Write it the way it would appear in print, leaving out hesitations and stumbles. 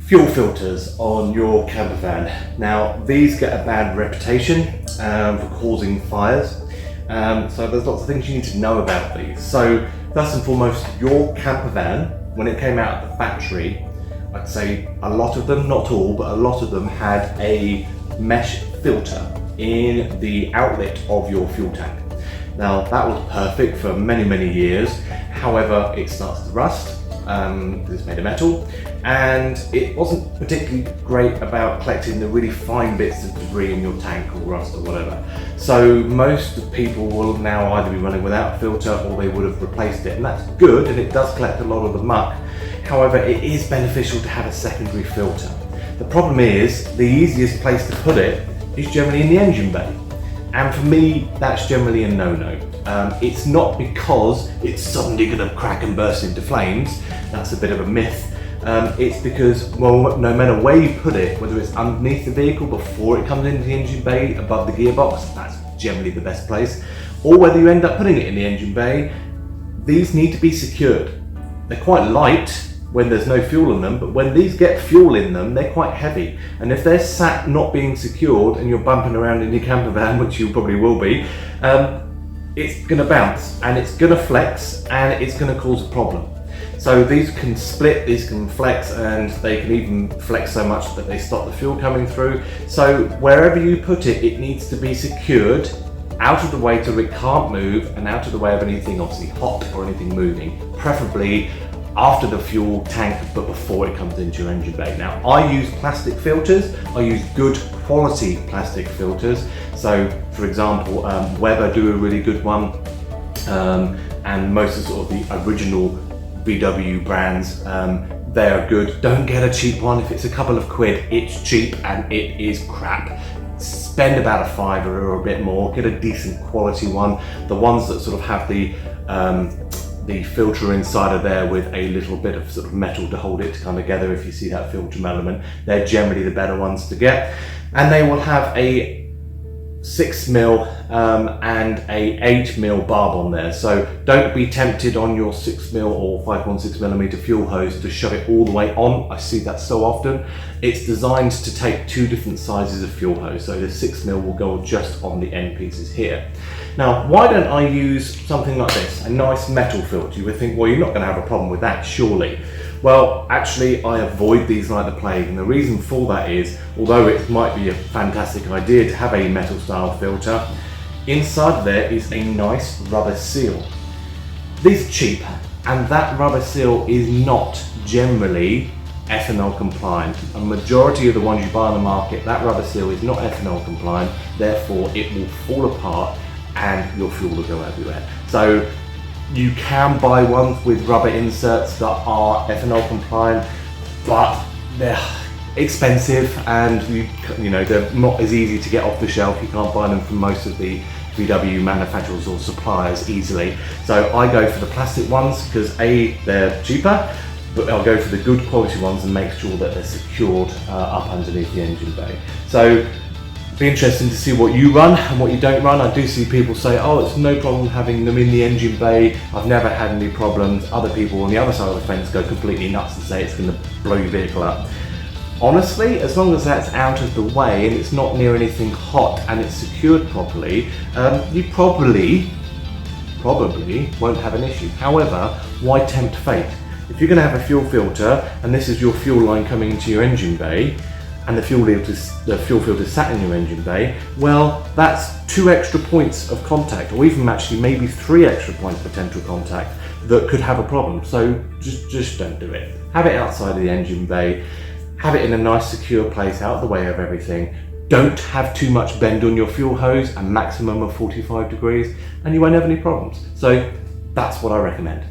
Fuel filters on your camper van. Now, these get a bad reputation for causing fires. So there's lots of things you need to know about these. So first and foremost, your camper van, when it came out of the factory, I'd say a lot of them, not all, but a lot of them had a mesh filter in the outlet of your fuel tank. Now, that was perfect for many, many years. However, it starts to rust. It's made of metal, and it wasn't particularly great about collecting the really fine bits of debris in your tank or rust or whatever. So most people will now either be running without a filter or they would have replaced it, and that's good, and it does collect a lot of the muck. However, it is beneficial to have a secondary filter. The problem is, the easiest place to put it is generally in the engine bay. And for me, that's generally a no-no. It's not because it's suddenly going to crack and burst into flames. That's a bit of a myth. It's because, well, no matter where you put it, whether it's underneath the vehicle before it comes into the engine bay, above the gearbox, that's generally the best place, or whether you end up putting it in the engine bay, these need to be secured. They're quite light when there's no fuel in them, but when these get fuel in them, they're quite heavy. And if they're sat not being secured and you're bumping around in your camper van, which you probably will be, it's gonna bounce and it's gonna flex and it's gonna cause a problem. So these can split, these can flex, and they can even flex so much that they stop the fuel coming through. So wherever you put it, it needs to be secured out of the way so it can't move, and out of the way of anything obviously hot or anything moving, preferably after the fuel tank but before it comes into your engine bay. Now, I use plastic filters. I use good quality plastic filters. So for example, Weber do a really good one, and most of sort of the original VW brands, they are good. Don't get a cheap one. If it's a couple of quid, it's cheap and it is crap. Spend about a £5 or a bit more, get a decent quality one. The ones that sort of have the filter inside of there with a little bit of sort of metal to hold it to come together, if you see that filter element, they're generally the better ones to get. And they will have a 6mm and a 8mm barb on there. So don't be tempted on your 6mm or 5.6mm fuel hose to shove it all the way on. I see that so often. It's designed to take two different sizes of fuel hose. So the 6mm will go just on the end pieces here. Now, why don't I use something like this, a nice metal filter? You would think, well, you're not going to have a problem with that, surely. Well, actually, I avoid these like the plague, and the reason for that is, although it might be a fantastic idea to have a metal style filter, inside there is a nice rubber seal. These are cheap, and that rubber seal is not generally ethanol compliant. A majority of the ones you buy on the market, that rubber seal is not ethanol compliant, therefore it will fall apart and your fuel will go everywhere. So you can buy ones with rubber inserts that are ethanol compliant, but they're expensive and you know they're not as easy to get off the shelf. You can't buy them from most of the VW manufacturers or suppliers easily. So I go for the plastic ones because A, they're cheaper, but I'll go for the good quality ones and make sure that they're secured up underneath the engine bay. So be interesting to see what you run and what you don't run. I do see people say, oh, it's no problem having them in the engine bay, I've never had any problems. Other people on the other side of the fence go completely nuts and say it's going to blow your vehicle up. Honestly, as long as that's out of the way and it's not near anything hot and it's secured properly, you probably won't have an issue. However, why tempt fate? If you're going to have a fuel filter and this is your fuel line coming into your engine bay, and the fuel filter sat in your engine bay, well, that's 2 extra points of contact, or even actually maybe 3 extra points of potential contact that could have a problem. So just don't do it. Have it outside of the engine bay, have it in a nice secure place out of the way of everything. Don't have too much bend on your fuel hose, a maximum of 45 degrees, and you won't have any problems. So that's what I recommend.